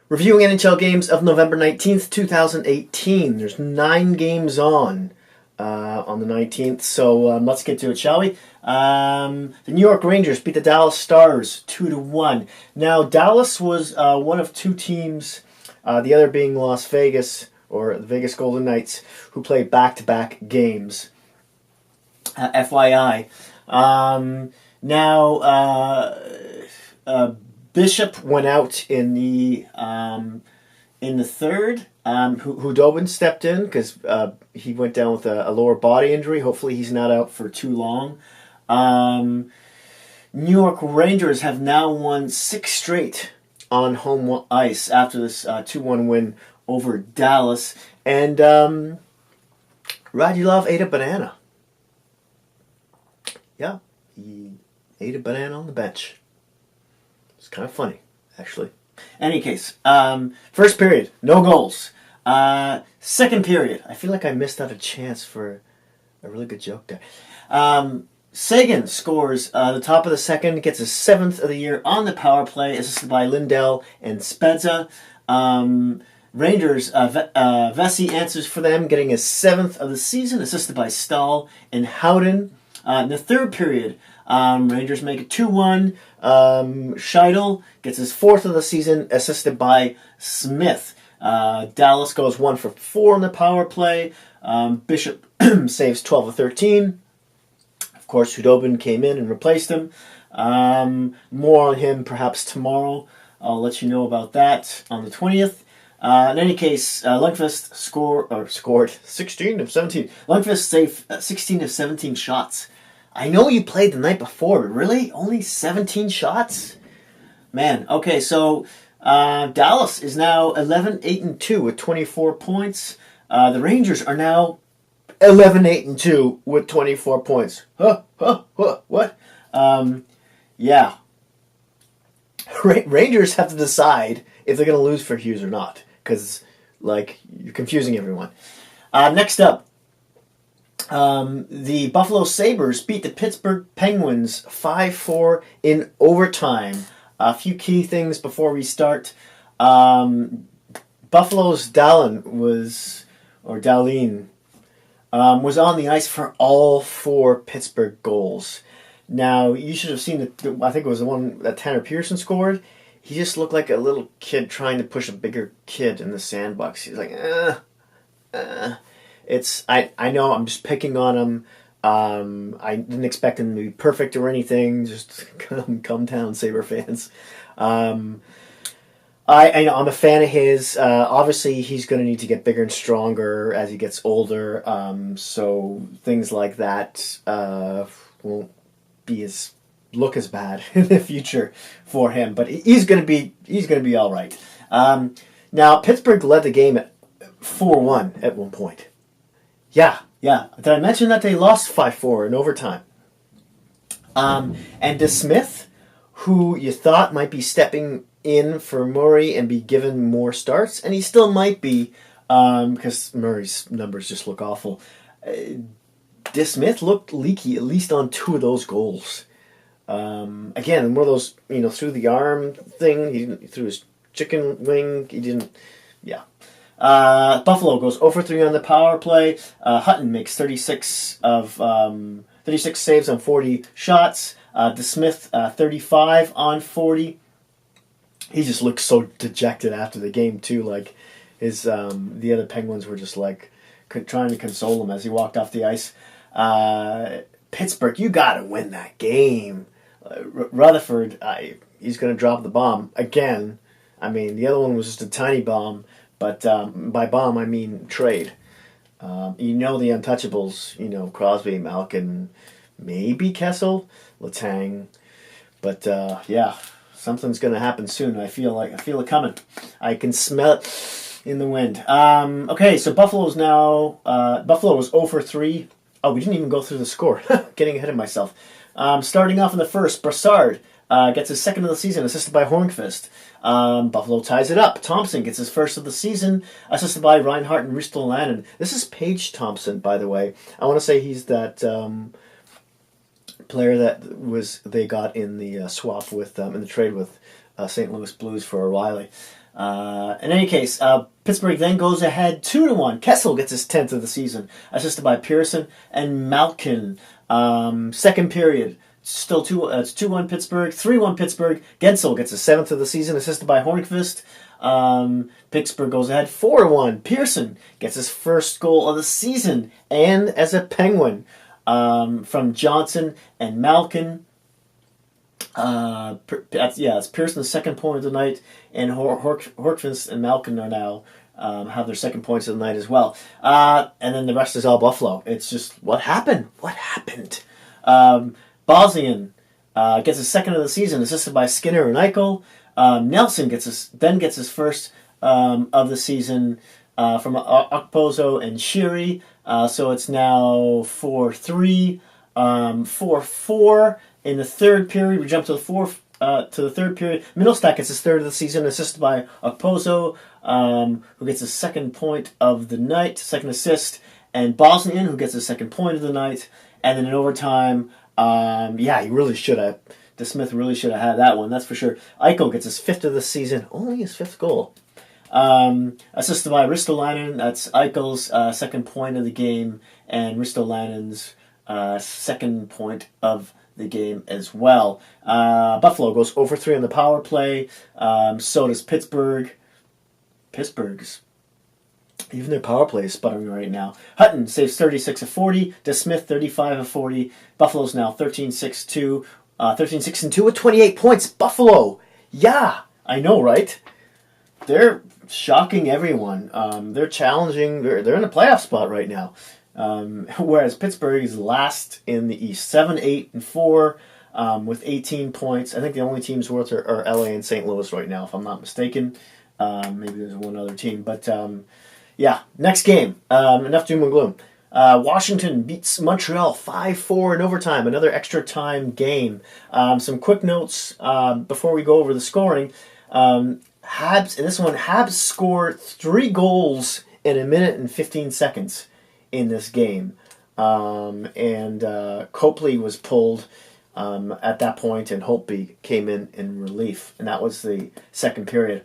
Reviewing NHL games of November 19th, 2018. There's 9 games on the 19th, so let's get to it, shall we? The New York Rangers beat the Dallas Stars 2-1. Now, Dallas was one of 2 teams, the other being Las Vegas, or the Vegas Golden Knights, who played back-to-back games. FYI. Bishop went out in the third. Hudobin stepped in because he went down with a lower body injury. Hopefully he's not out for too long. New York Rangers have now won 6 straight on home ice after this 2-1 win over Dallas. And Radulov ate a banana. Yeah, he ate a banana on the bench. It's kind of funny, actually. Any case, first period, no goals. Second period, I feel like I missed out a chance for a really good joke there. Sagan scores the top of the second, gets his 7th of the year on the power play, assisted by Lindell and Spezza. Rangers, Vesey answers for them, getting his 7th of the season, assisted by Stahl and Howden. In the third period, Rangers make it 2-1. Scheidel gets his 4th of the season, assisted by Smith. Dallas goes 1 for 4 on the power play. Bishop saves 12 of 13. Of course, Hudobin came in and replaced him. More on him perhaps tomorrow. I'll let you know about that on the 20th. In any case, Lundqvist scored 16 of 17. Lundqvist saved 16 of 17 shots. I know you played the night before, but really? Only 17 shots? Man, okay, so Dallas is now 11-8-2 with 24 points. The Rangers are now 11-8-2 with 24 points. What? Yeah. Rangers have to decide if they're going to lose for Hughes or not, because, you're confusing everyone. Next up, the Buffalo Sabres beat the Pittsburgh Penguins 5-4 in overtime. A few key things before we start. Buffalo's Dahlin was on the ice for all 4 Pittsburgh goals. Now, you should have seen I think it was the one that Tanner Pearson scored. He just looked like a little kid trying to push a bigger kid in the sandbox. He's like, I know I'm just picking on him. I didn't expect him to be perfect or anything. Just come down, Sabre fans. I'm a fan of his. Obviously, he's going to need to get bigger and stronger as he gets older. So things like that won't look as bad in the future for him. But he's going to be all right. Now Pittsburgh led the game at 4-1 at one point. Yeah. Did I mention that they lost 5-4 in overtime? And DeSmith, who you thought might be stepping in for Murray and be given more starts, and he still might be, because Murray's numbers just look awful. DeSmith looked leaky, at least on 2 of those goals. Again, one of those, through the arm thing, he threw his chicken wing, he didn't, yeah. Buffalo goes 0-for-3 on the power play. Hutton makes 36 saves on 40 shots. DeSmith 35 on 40. He just looked so dejected after the game too. Like the other Penguins were just trying to console him as he walked off the ice. Pittsburgh, you gotta win that game. Rutherford, he's gonna drop the bomb again. I mean, the other one was just a tiny bomb. But by bomb, I mean trade. The Untouchables, Crosby, Malkin, maybe Kessel, Letang. But, something's going to happen soon. I feel it coming. I can smell it in the wind. Okay, so Buffalo is 0-for-3. Oh, we didn't even go through the score. Getting ahead of myself. Starting off in the first, Brassard gets his 2nd of the season, assisted by Hornqvist. Buffalo ties it up. Thompson gets his 1st of the season, assisted by Reinhart and Ristolainen. This is Paige Thompson, by the way. I want to say he's that player that they got in the swap with in the trade with St. Louis Blues for O'Reilly. In any case, Pittsburgh then goes ahead 2-1. Kessel gets his 10th of the season, assisted by Pearson and Malkin. Second period, still it's 2-1 Pittsburgh, 3-1 Pittsburgh. Gensel gets his 7th of the season, assisted by Hornqvist. Pittsburgh goes ahead 4-1. Pearson gets his first goal of the season, and as a Penguin, from Johnson and Malkin. It's Pearson's second point of the night, and Hornqvist and Malkin are now have their second points of the night as well. And then the rest is all Buffalo. It's just, what happened? What happened? Bosnian gets his second of the season, assisted by Skinner and Eichel. Nelson gets his first of the season from Okposo and Shiri. So it's now 4-3, 4-4 in the third period. We jump to the third period. Middlestat gets his third of the season, assisted by Okposo, who gets his second point of the night, second assist, and Bosnian, who gets his second point of the night. And then in overtime, he really should have. DeSmith really should have had that one, that's for sure. Eichel gets his 5th of the season, only his 5th goal. Assisted by Ristolainen, that's Eichel's second point of the game, and Ristolanen's second point of the game as well. Buffalo goes over 3 on the power play. So does Pittsburgh. Pittsburgh's, even their power play is sputtering right now. Hutton saves 36 of 40. DeSmith 35 of 40. Buffalo's now 13-6-2. 13-6-2 with 28 points. Buffalo. Yeah, I know, right? They're shocking everyone. They're challenging. They're in a playoff spot right now. Whereas Pittsburgh is last in the East, 7-8-4 with 18 points. I think the only teams worth are LA and St. Louis right now, if I'm not mistaken. Maybe there's one other team, but next game. Enough doom and gloom. Washington beats Montreal 5-4 in overtime, another extra time game. Some quick notes before we go over the scoring. Habs scored 3 goals in a minute and 15 seconds in this game. And Copley was pulled at that point, and Holtby came in relief. And that was the second period.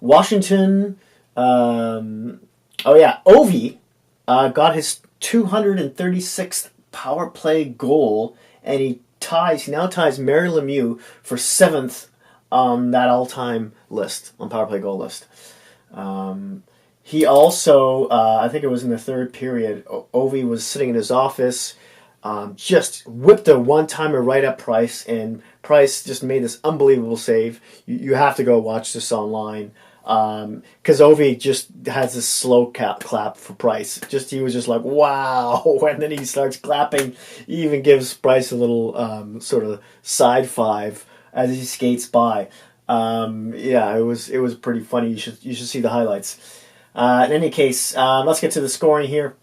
Washington, Ovi got his 236th power play goal, and he now ties Mary Lemieux for 7th on that all-time list, on power play goal list. He also, I think it was in the third period, Ovi was sitting in his office, just whipped a one-timer right at Price, and Price just made this unbelievable save. You have to go watch this online. Because Ovi just has this slow clap for Price. He was just like, wow, and then he starts clapping. He even gives Price a little sort of side five as he skates by. It was pretty funny. You should see the highlights. In any case, let's get to the scoring here.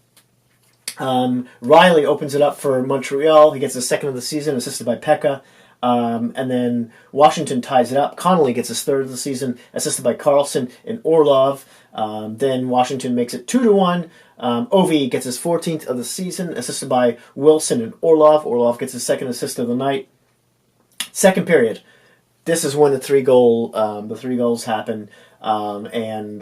Riley opens it up for Montreal. He gets his 2nd of the season, assisted by Pekka. And then Washington ties it up. Connolly gets his 3rd of the season, assisted by Carlson and Orlov. Then Washington makes it 2-1. Ovi gets his 14th of the season, assisted by Wilson and Orlov. Orlov gets his 2nd assist of the night. Second period. This is when the three goals happen. And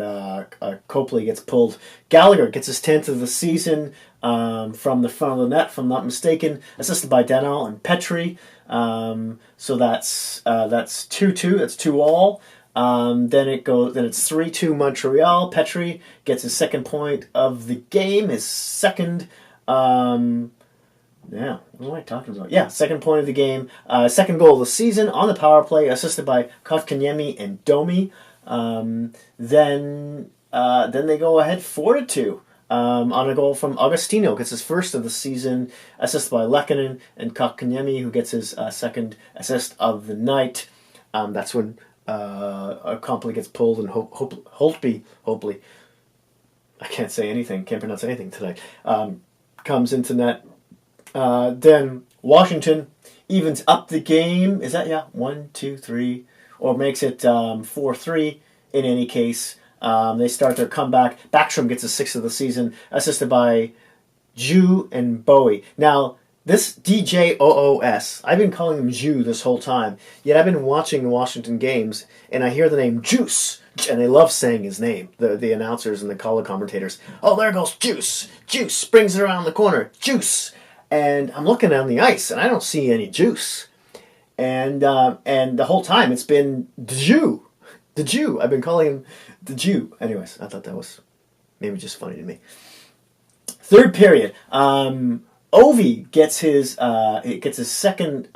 Copley gets pulled. Gallagher gets his 10th of the season from the front of the net, if I'm not mistaken, assisted by Danault and Petrie. So that's 2-2. That's 2-all. Then it's 3-2 Montreal. Petrie gets his 2nd point of the game, his 2nd. What am I talking about? 2nd point of the game, 2nd goal of the season on the power play, assisted by Kotkaniemi and Domi. Then they go ahead 4-2 on a goal from Agostino. Gets his 1st of the season, assisted by Lehkonen and Kotkaniemi, who gets his 2nd assist of the night. That's when Copley gets pulled, and Holtby, I can't say anything, can't pronounce anything tonight, comes into net. Then Washington evens up the game. Is that 1, 2, 3, or makes it 4-3 in any case. They start their comeback. Backstrom gets his 6th of the season, assisted by Ju and Bowie. Now, This DJOOS, I've been calling him Jew this whole time, yet I've been watching the Washington games, and I hear the name Juice, and they love saying his name, the announcers and the color commentators. Oh, there goes Juice! Juice brings it around the corner. Juice! And I'm looking on the ice, and I don't see any juice. And the whole time, it's been the Jew. The Jew. I've been calling him the Jew. Anyways, I thought that was maybe just funny to me. Third period. Ovi gets his second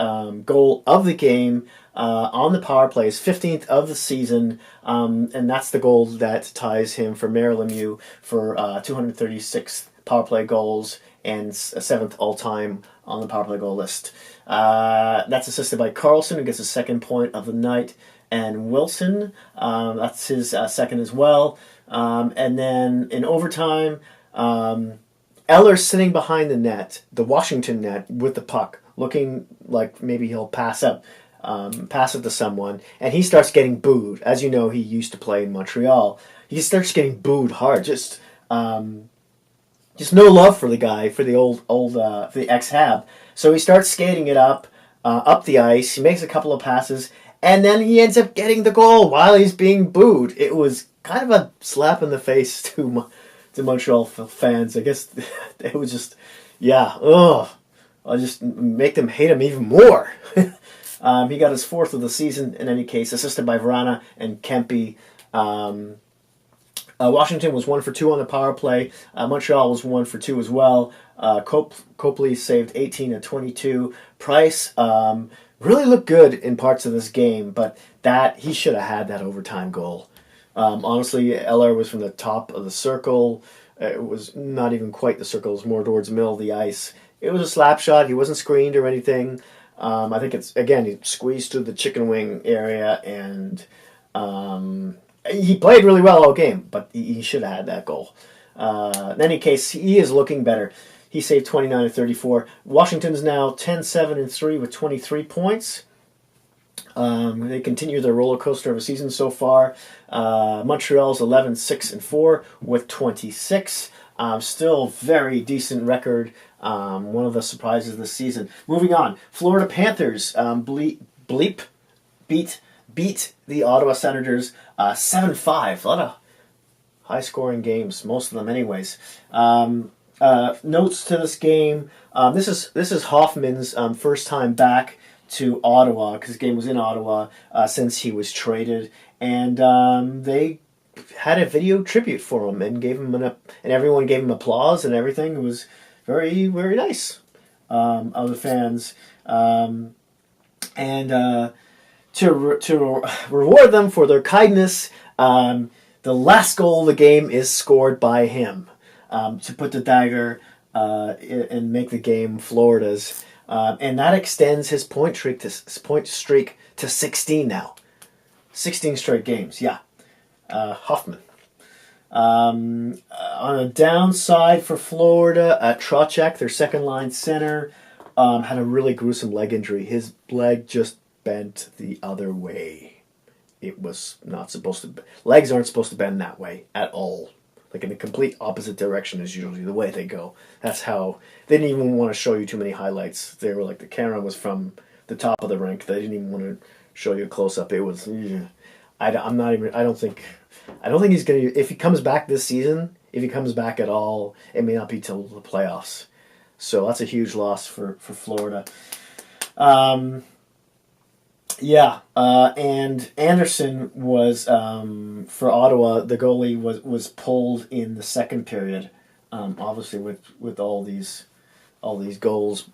goal of the game on the power play, his 15th of the season, and that's the goal that ties him for Mayor Lemieux for 236th power play goals and 7th all-time on the power play goal list. That's assisted by Carlson, who gets his second point of the night, and Wilson, that's his second as well. And then in overtime, Eller's sitting behind the net, the Washington net, with the puck, looking like maybe he'll pass it to someone, and he starts getting booed. As you know, he used to play in Montreal. He starts getting booed hard, just no love for the guy, for the ex-Hab. So he starts skating it up the ice. He makes a couple of passes, and then he ends up getting the goal while he's being booed. It was kind of a slap in the face to Montreal fans. I guess it was just, I'll just make them hate him even more. He got his 4th of the season in any case, assisted by Vrana and Kempe. Washington was 1 for 2 on the power play. Montreal was 1 for 2 as well. Copley saved 18 of 22. Price really looked good in parts of this game, but he should have had that overtime goal. Honestly, Eller was from the top of the circle. It was not even quite the circle. It was more towards the middle of the ice. It was a slap shot. He wasn't screened or anything. I think he squeezed through the chicken wing area, and he played really well all game, but he should have had that goal. In any case, he is looking better. He saved 29 of 34. Washington's now 10-7-3 with 23 points. They continue their roller coaster of a season so far. Montreal's 11-6-4 with 26. Still very decent record. One of the surprises this season. Moving on, Florida Panthers beat the Ottawa Senators 7-5. A lot of high-scoring games, most of them, anyways. Notes to this game. This is Hoffman's first time back to Ottawa, because the game was in Ottawa since he was traded, and they had a video tribute for him and gave him and everyone gave him applause and everything. It was very, very nice of the fans, and to reward them for their kindness, the last goal of the game is scored by him to put the dagger and make the game Florida's. And that extends his point streak to 16 now. 16 straight games, Hoffman. On a downside for Florida, Trocheck, their second-line center, had a really gruesome leg injury. His leg just bent the other way. It was not supposed to. Legs aren't supposed to bend that way at all. Like in the complete opposite direction is usually the way they go. That's how they didn't even want to show you too many highlights. They were like, the camera was from the top of the rink. They didn't even want to show you a close up. It was. I don't think he's gonna. If he comes back this season, if he comes back at all, it may not be till the playoffs. So that's a huge loss for Florida. And Anderson was for Ottawa. The goalie was pulled in the second period. Obviously, with all these goals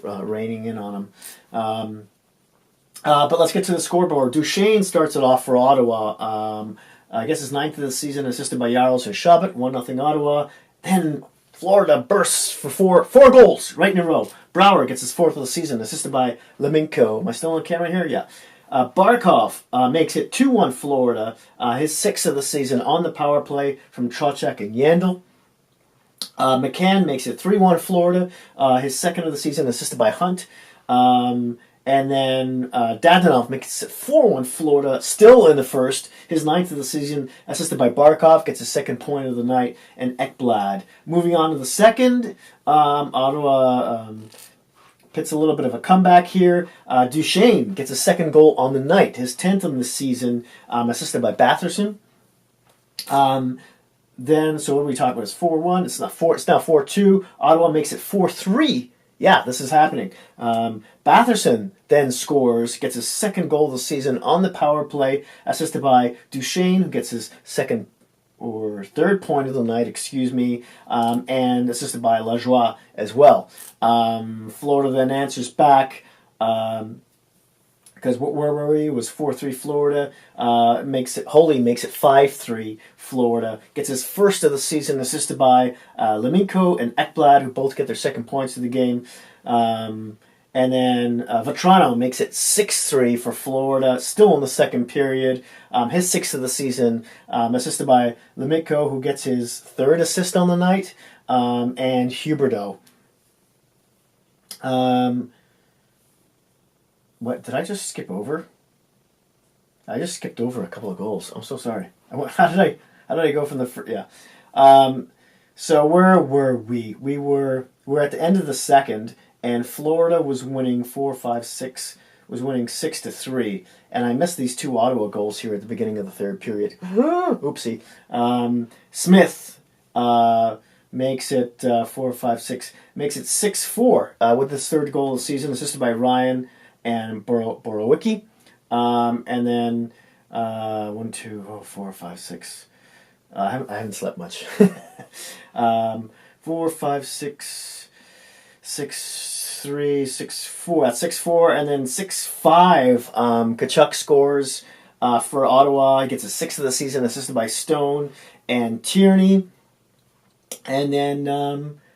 raining in on him. But let's get to the scoreboard. Duchesne starts it off for Ottawa. I guess his 9th of the season, assisted by Jarls and Shabbat. 1-0 Ottawa. Then Florida bursts for four goals right in a row. Brouwer gets his 4th of the season, assisted by Leminko. Am I still on camera here? Yeah. Barkov makes it 2-1 Florida. His 6th of the season on the power play from Trocheck and Yandel. McCann makes it 3-1 Florida. His 2nd of the season, assisted by Hunt. And then Dadonov makes it 4-1 Florida, still in the first. His 9th of the season, assisted by Barkov, gets his 2nd point of the night, and Ekblad. Moving on to the second, Ottawa Pitt's a little bit of a comeback here. Duchesne gets a second goal on the night, his 10th of the season, assisted by Batherson. Then, so what are we talking about? It's 4-1. It's not 4. It's now 4-2. Ottawa makes it 4-3. Yeah, this is happening. Batherson then scores, gets his second goal of the season on the power play, assisted by Duchesne, who gets his second or third point of the night, and assisted by Lajoie as well. Florida then answers back. Because where were we? It was 4-3 Florida. Holy makes it 5-3 Florida. Gets his first of the season, assisted by Leminko and Ekblad, who both get their second points of the game. And then Vetrano makes it 6-3 for Florida, still in the second period. His sixth of the season, assisted by Leminko, who gets his third assist on the night, and Huberdeau. What did I just skip over? I just skipped over a couple of goals. I'm so sorry. How did I go from the first? Yeah. So where were we? We're at the end of the second, and Florida was winning 4-5-6. Was winning 6-3, and I missed these two Ottawa goals here at the beginning of the third period. Oopsie. Smith makes it 4-5-6. Makes it 6-4 with his third goal of the season, assisted by Ryan and Borowicki. And then 1, 2, 4, 5, 6. I haven't slept much. 4, 5, 6, 6, 3, 6, 4. That's 6-4, and then 6-5. Tkachuk scores for Ottawa. He gets a sixth of the season, assisted by Stone and Tierney. And then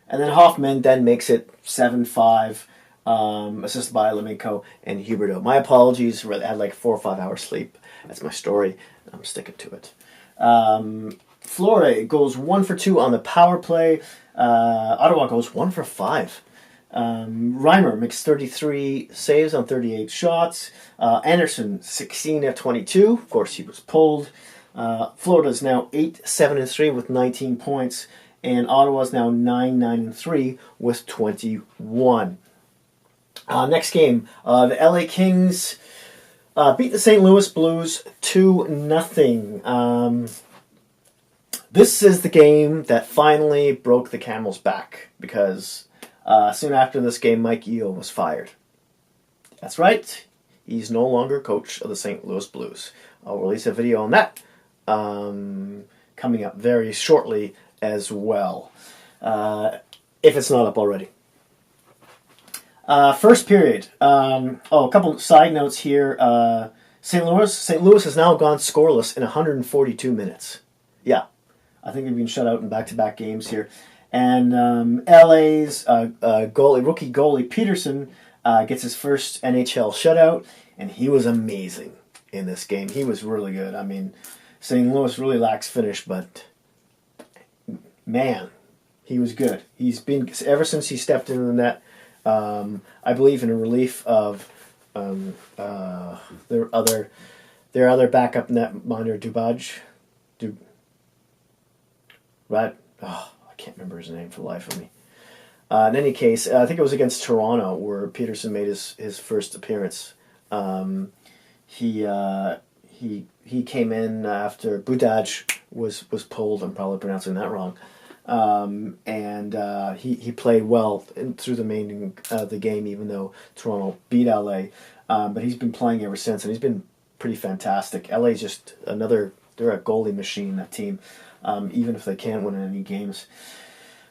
Hoffman then makes it 7-5. Assisted by Leminko and Huberdeau. My apologies, I had like 4 or 5 hours sleep. That's my story. I'm sticking to it. Florida goes 1 for 2 on the power play. Ottawa goes 1 for 5. Reimer makes 33 saves on 38 shots. Anderson 16 of 22. Of course, he was pulled. Florida is now 8-7-3 with 19 points, and Ottawa is now 9-9-3 with 21. Next game, the LA Kings beat the St. Louis Blues 2-0. This is the game that finally broke the camel's back, because soon after this game, Mike Yeo was fired. That's right, he's no longer coach of the St. Louis Blues. I'll release a video on that coming up very shortly as well, if it's not up already. First period. A couple side notes here. St. Louis has now gone scoreless in 142 minutes. Yeah, I think they've been shut out in back-to-back games here. And LA's rookie goalie Peterson gets his first NHL shutout, and he was amazing in this game. He was really good. I mean, St. Louis really lacks finish, but man, he was good. He's been, ever since he stepped into the net, I believe in a relief of their other backup netminder Dubaj. Right? Oh, I can't remember his name for the life of me. In any case, I think it was against Toronto where Peterson made his first appearance. He came in after Budaj was pulled. I'm probably pronouncing that wrong. And he played well through the main the game, even though Toronto beat LA. But he's been playing ever since, and he's been pretty fantastic. LA's just they're a goalie machine, that team, even if they can't win any games.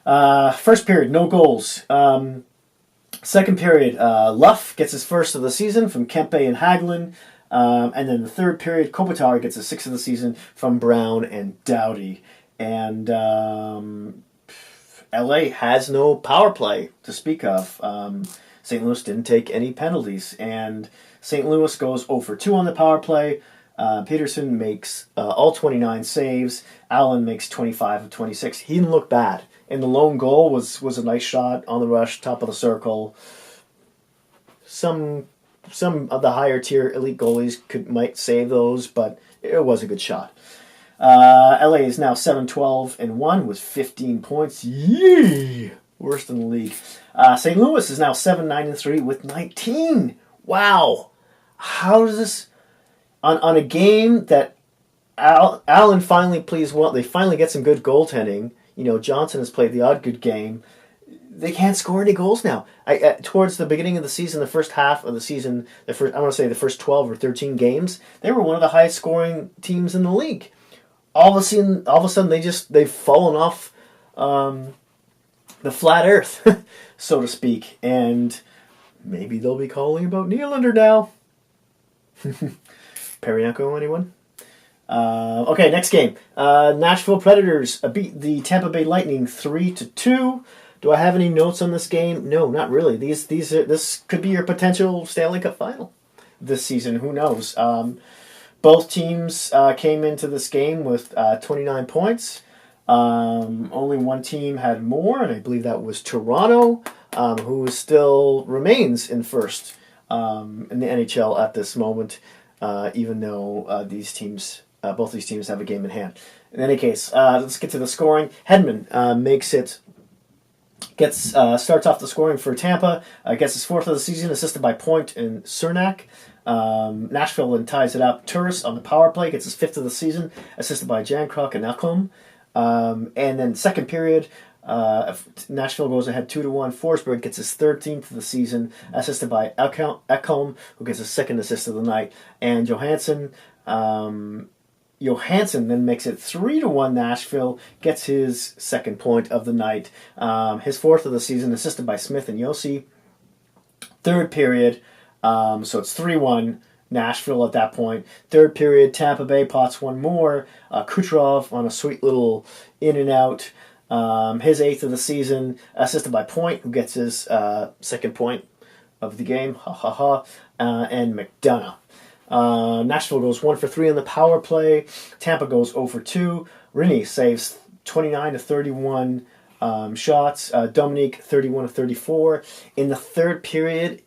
First period, no goals. Second period, Luff gets his first of the season from Kempe and Hagelin. And then the third period, Kopitar gets his sixth of the season from Brown and Doughty. And LA has no power play to speak of. St. Louis didn't take any penalties, and St. Louis goes 0 for 2 on the power play. Peterson makes all 29 saves. Allen makes 25 of 26. He didn't look bad, and the lone goal was a nice shot on the rush, top of the circle. Some of the higher tier elite goalies might save those, but it was a good shot. LA is now 7-12-1 with 15 points. Yee! Worst in the league. St. Louis is now 7-9-3 with 19. Wow. How does this... On a game that Allen finally plays well, they finally get some good goaltending. You know, Johnson has played the odd good game. They can't score any goals now. Towards the beginning of the season, the first half of the season, I want to say the first 12 or 13 games, they were one of the highest scoring teams in the league. All of a sudden, they've fallen off the flat earth, so to speak, and maybe they'll be calling about Nylander now. Perianko, anyone? Okay, next game. Nashville Predators beat the Tampa Bay Lightning 3-2. Do I have any notes on this game? No, not really. This could be your potential Stanley Cup final this season. Who knows? Both teams came into this game with 29 points. Only one team had more, and I believe that was Toronto, who still remains in first in the NHL at this moment, even though both these teams have a game in hand. In any case, let's get to the scoring. Hedman starts off the scoring for Tampa, gets his fourth of the season, assisted by Point and Cernak. Nashville then ties it up. Turris on the power play gets his fifth of the season, assisted by Jankrock and Ekholm. And then second period, Nashville goes ahead 2-1. Forsberg gets his 13th of the season, assisted by Ekholm, who gets his second assist of the night. And Johansson then makes it 3-1. Nashville gets his second point of the night. His fourth of the season, assisted by Smith and Yossi. Third period, so it's 3-1 Nashville at that point. Third period, Tampa Bay pots one more. Kucherov on a sweet little in and out. His eighth of the season, assisted by Point, who gets his second point of the game. And McDonough. Nashville goes 1 for 3 on the power play. Tampa goes 0 for 2. Rinne saves 29 to 31 shots. Dominique 31 to 34. In the third period,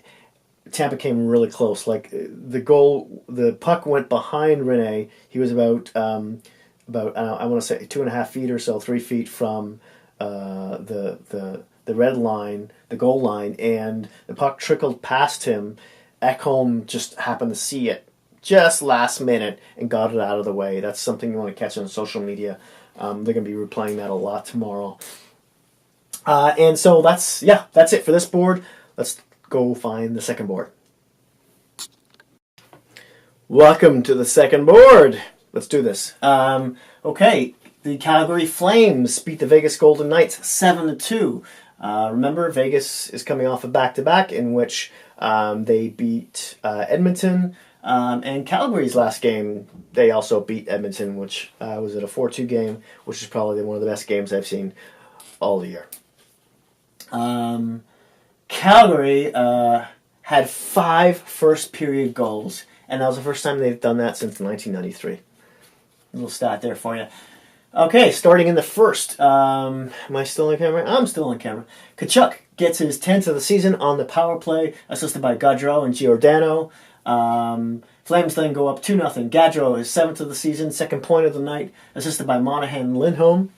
Tampa came really close. Like the puck went behind Rinne. He was about I want to say 2.5 feet or so, 3 feet from the red line, the goal line, and the puck trickled past him. Ekholm just happened to see it just last minute and got it out of the way. That's something you want to catch on social media. They're going to be replaying that a lot tomorrow. And so that's it for this board. Let's go find the second board. Welcome to the second board. Let's do this. Okay, the Calgary Flames beat the Vegas Golden Knights 7-2. Remember, Vegas is coming off a back-to-back in which they beat Edmonton. And Calgary's last game, they also beat Edmonton, which was at a 4-2 game, which is probably one of the best games I've seen all year. Calgary had 5 first-period goals, and that was the first time they've done that since 1993. A little stat there for you. Okay, starting in the first. Am I still on camera? I'm still on camera. Tkachuk gets his 10th of the season on the power play, assisted by Gaudreau and Giordano. Flames then go up 2-0. Gaudreau is 7th of the season, second point of the night, assisted by Monahan and Lindholm.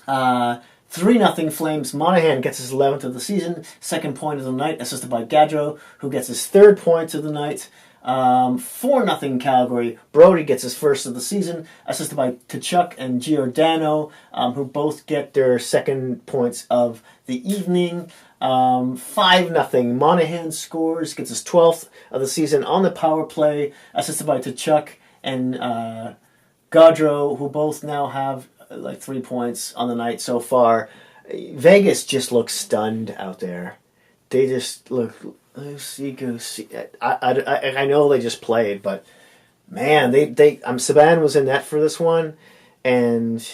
3-0 Flames. Monahan gets his 11th of the season, second point of the night, assisted by Gaudreau, who gets his third point of the night. 4-0 Calgary. Brody gets his first of the season, assisted by Tkachuk and Giordano, who both get their second points of the evening. 5-0 Monahan scores, gets his 12th of the season on the power play, assisted by Tkachuk and Gaudreau, who both now have 3 points on the night so far. Vegas just looks stunned out there. They just look loosey-goosey. I know they just played, but man, Saban was in net for this one, and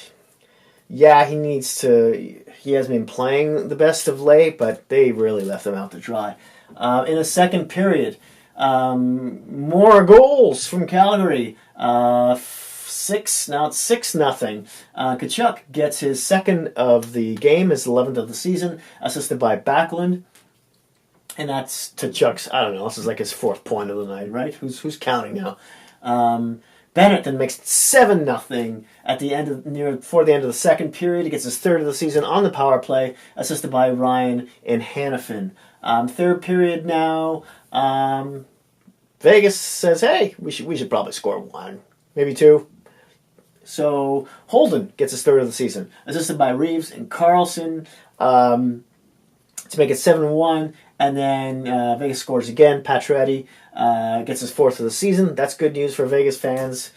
yeah, he hasn't been playing the best of late, but they really left him out to dry. In the second period, more goals from Calgary. 6, now it's 6-0. Tkachuk gets his second of the game, his 11th of the season, assisted by Backlund. And that's Tkachuk's, I don't know, this is like his 4th point of the night, right? Who's counting now? Bennett then makes it 7-0 at the end of before the end of the second period. He gets his third of the season on the power play, assisted by Ryan and Hannafin. Third period now. Vegas says, "Hey, we should probably score 1, maybe 2." So Holden gets his third of the season, assisted by Reeves and Carlson, to make it 7-1. And then Vegas scores again. Pacioretty gets his fourth of the season. That's good news for Vegas fans.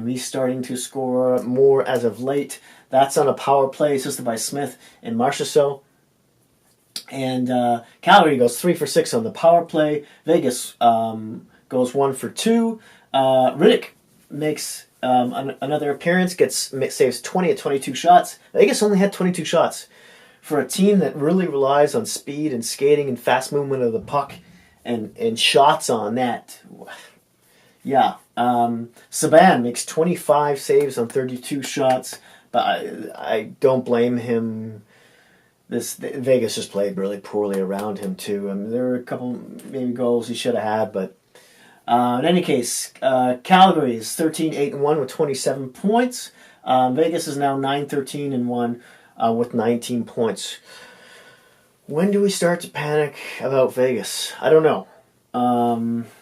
He's starting to score more as of late. That's on a power play, assisted by Smith and Marchessault. And Calgary goes 3 for 6 on the power play. Vegas goes 1 for 2. Riddick makes another appearance, saves 20 at 22 shots. Vegas only had 22 shots. For a team that really relies on speed and skating and fast movement of the puck and shots on net. Yeah. Saban makes 25 saves on 32 shots, but I don't blame him. Vegas just played really poorly around him, too. I mean, there were a couple maybe goals he should have had, but in any case, Calgary is 13-8-1 with 27 points. Vegas is now 9-13-1. With 19 points. When do we start to panic about Vegas? I don't know.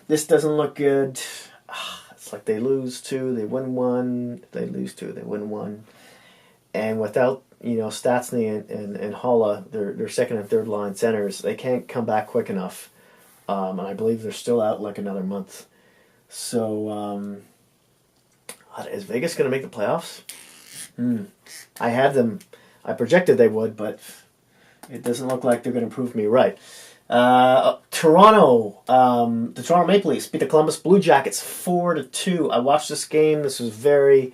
This doesn't look good. It's like they lose 2, they win 1. They lose 2, they win 1. And without Stastny and Holla, their second and third line centers, they can't come back quick enough. And I believe they're still out like another month. So is Vegas going to make the playoffs? I had them. I projected they would, but it doesn't look like they're going to prove me right. Toronto, the Toronto Maple Leafs beat the Columbus Blue Jackets 4-2. I watched this game. This was very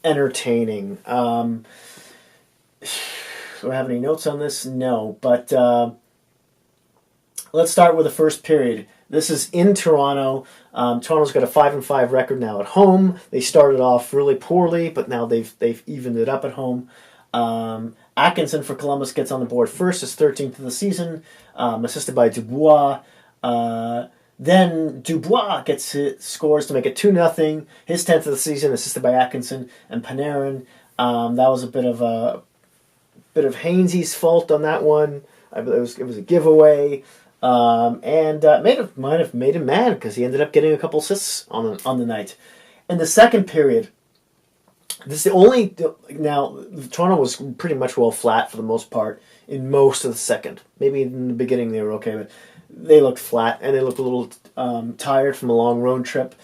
entertaining. Do I have any notes on this? No, but let's start with the first period. This is in Toronto. Toronto's got a 5-5 record now at home. They started off really poorly, but now they've evened it up at home. Atkinson for Columbus gets on the board first, his 13th of the season, assisted by Dubois. Then Dubois scores to make it 2-0, his 10th of the season, assisted by Atkinson and Panarin. That was a bit of Hainsey's fault on that one. It was a giveaway, and might have made him mad because he ended up getting a couple assists on the night. In the second period. Now, Toronto was pretty much well flat for the most part in most of the second. Maybe in the beginning they were okay, but they looked flat and they looked a little tired from a long road trip,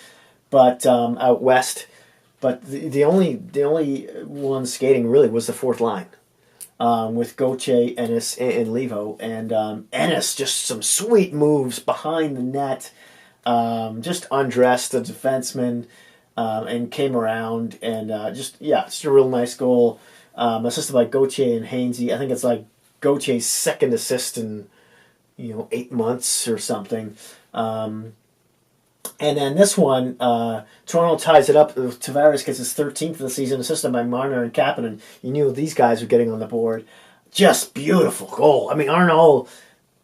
but out west. But the only one skating really was the fourth line, with Gauthier, Ennis, and Levo, and Ennis just some sweet moves behind the net, just undressed the defenseman. And came around and just a real nice goal, assisted by Gauthier and Hainsey. I think it's like Gauthier's second assist in 8 months or something. And then this one, Toronto ties it up. Tavares gets his 13th of the season, assisted by Marner and Kapanen. You knew these guys were getting on the board. Just beautiful goal. I mean, aren't all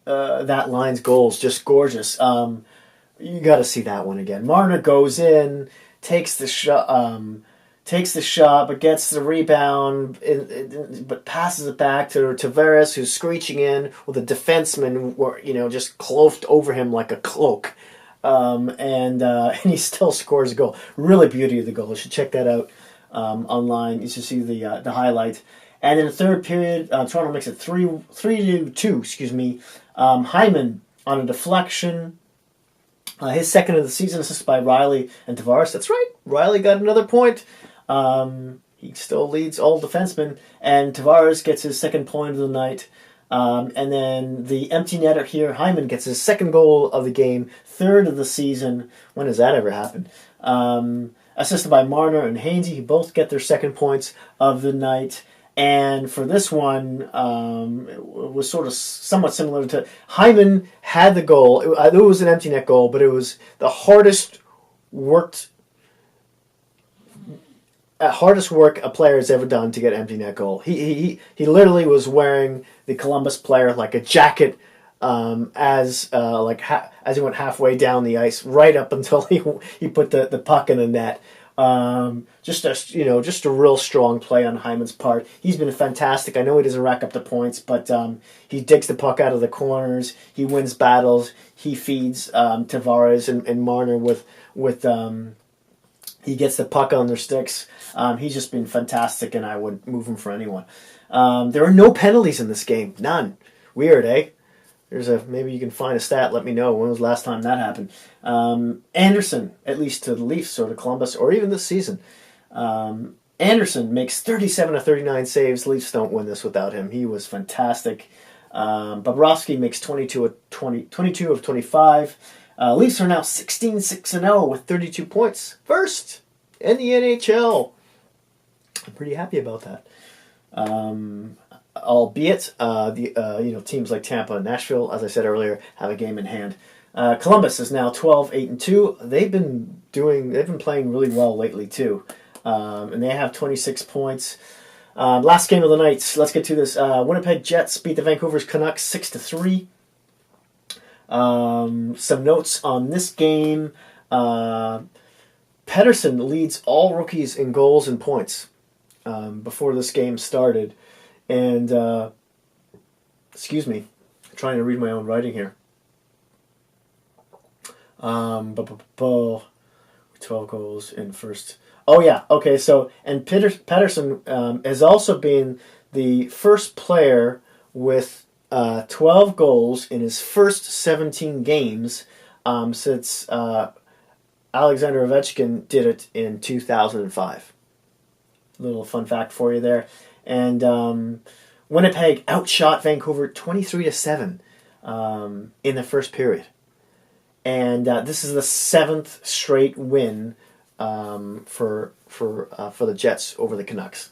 that line's goals just gorgeous? You got to see that one again. Marner goes in. Takes the shot, but gets the rebound, but passes it back to Tavares, who's screeching in with a defenseman, just cloaked over him like a cloak, and he still scores a goal. Really beauty of the goal. You should check that out online. You should see the highlight. And in the third period, Toronto makes it 3-2. Excuse me. Hyman on a deflection. His second of the season, assisted by Riley and Tavares. That's right. Riley got another point. He still leads all defensemen. And Tavares gets his second point of the night. And then the empty netter here, Hyman gets his second goal of the game, third of the season. When does that ever happen? Assisted by Marner and Hainsey, who both get their second points of the night. And for this one, it was sort of somewhat similar to Hyman had the goal. It was an empty net goal, but it was the hardest work a player has ever done to get an empty net goal. He literally was wearing the Columbus player like a jacket as he went halfway down the ice, right up until he put the puck in the net. Just a real strong play on Hyman's part. He's been fantastic. I know he doesn't rack up the points, but he digs the puck out of the corners. He wins battles. He feeds Tavares and Marner with he gets the puck on their sticks. He's just been fantastic, and I would move him for anyone. There are no penalties in this game. None. Weird, eh? Maybe you can find a stat. Let me know. When was the last time that happened? Anderson, at least to the Leafs or to Columbus, or even this season. Anderson makes 37 of 39 saves. Leafs don't win this without him. He was fantastic. Bobrovsky makes 22 of 25. Leafs are now 16-6-0 with 32 points. First in the NHL. I'm pretty happy about that. Albeit, teams like Tampa and Nashville, as I said earlier, have a game in hand. Columbus is now 12-8-2. They've been playing really well lately too, and they have 26 points. Last game of the night. Let's get to this. Winnipeg Jets beat the Vancouver Canucks 6-3. Some notes on this game. Pettersson leads all rookies in goals and points before this game started. And, excuse me, I'm trying to read my own writing here. 12 goals in first. Oh, yeah, okay, so, and Pettersson has also been the first player with 12 goals in his first 17 games since Alexander Ovechkin did it in 2005. Little fun fact for you there. And Winnipeg outshot Vancouver 23-7 in the first period. And this is the 7th straight win for the Jets over the Canucks.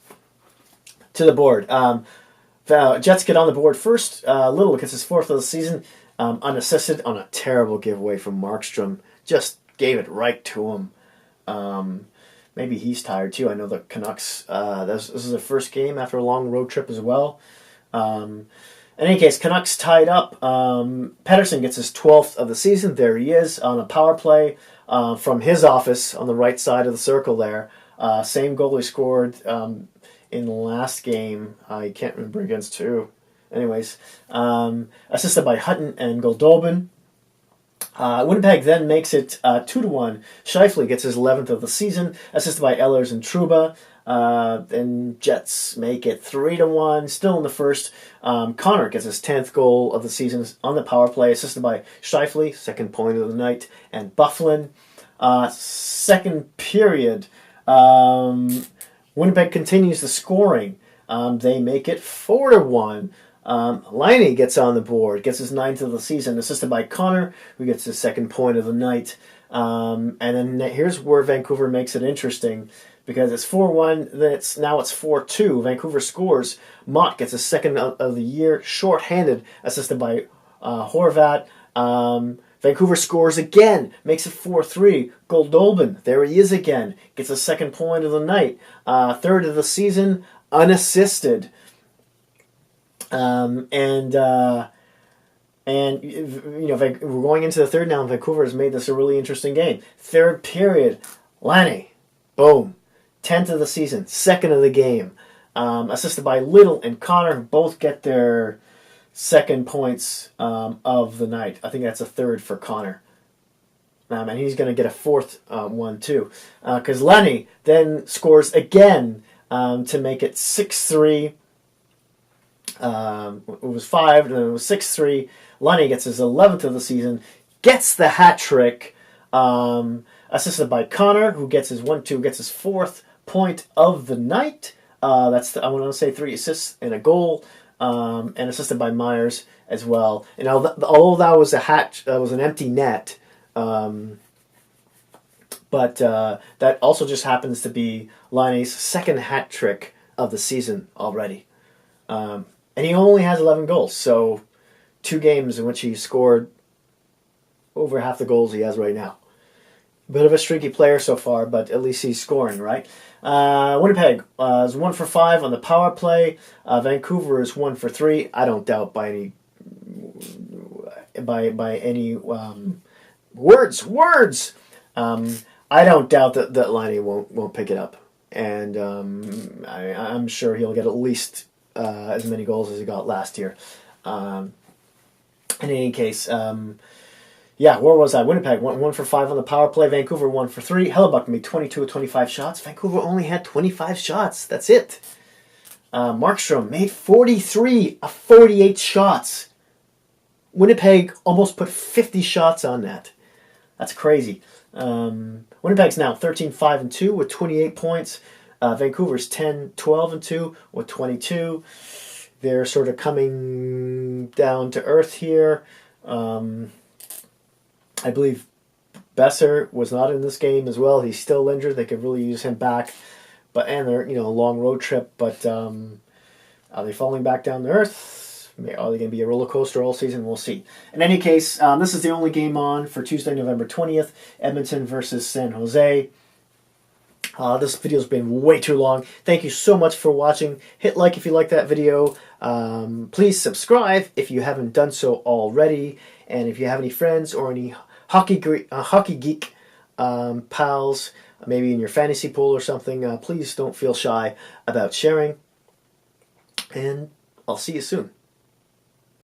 To the board. Jets get on the board first. Little gets his 4th of the season, unassisted on a terrible giveaway from Markstrom. Just gave it right to him. Maybe he's tired too. I know the Canucks, this is their first game after a long road trip as well. In any case, Canucks tied up. Pettersson gets his 12th of the season. There he is on a power play from his office on the right side of the circle there. Same goal he scored in the last game. I can't remember against who. Anyways, assisted by Hutton and Goldobin. Winnipeg then makes it 2-1. Scheifele gets his 11th of the season, assisted by Ehlers and Trouba. Then Jets make it 3-1. Still in the first. Connor gets his 10th goal of the season on the power play, assisted by Scheifele, 2nd point of the night, and Bufflin. Second period. Winnipeg continues the scoring. They make it 4-1. Laine gets on the board, gets his 9th of the season, assisted by Connor, who gets his 2nd point of the night. And then here's where Vancouver makes it interesting, because it's 4-1, then it's 4-2. Vancouver scores. Mott gets his 2nd of the year, short-handed, assisted by Horvat. Vancouver scores again, makes it 4-3. Goldobin, there he is again, gets his 2nd point of the night. 3rd of the season, unassisted. We're going into the third now, and Vancouver has made this a really interesting game. 3rd period, Laine, boom, 10th of the season, 2nd of the game, assisted by Little and Connor, who both get their 2nd points of the night. I think that's a 3rd for Connor. And he's going to get a 4th one too, because Laine then scores again to make it 6-3. It was 5, and then it was 6-3. Laine gets his 11th of the season, gets the hat trick, assisted by Connor, who gets his 1-2, gets his 4th point of the night. I want to say 3 assists and a goal, and assisted by Myers as well. And although that was an empty net, but that also just happens to be Laine's 2nd hat trick of the season already. And he only has 11 goals, so 2 games in which he scored over half the goals he has right now. Bit of a streaky player so far, but at least he's scoring, right? Winnipeg is 1 for 5 on the power play. Vancouver is 1 for 3. I don't doubt by any words. I don't doubt that Laine won't pick it up, and I'm sure he'll get at least as many goals as he got last year. In any case, yeah, where was I? Winnipeg went 1 for 5 on the power play. Vancouver 1 for 3. Hellebuck made 22 of 25 shots. Vancouver only had 25 shots. That's it. Markstrom made 43 of 48 shots. Winnipeg almost put 50 shots on that. That's crazy. Winnipeg's now 13-5-2 with 28 points. Vancouver's 10-12-2 with 22. They're sort of coming down to earth here. I believe Besser was not in this game as well. He's still injured. They could really use him back. And they're a long road trip. But are they falling back down to earth? Are they going to be a roller coaster all season? We'll see. In any case, this is the only game on for Tuesday, November 20th. Edmonton versus San Jose. This video's been way too long. Thank you so much for watching. Hit like if you like that video. Please subscribe if you haven't done so already. And if you have any friends or any hockey geek pals, maybe in your fantasy pool or something, please don't feel shy about sharing. And I'll see you soon.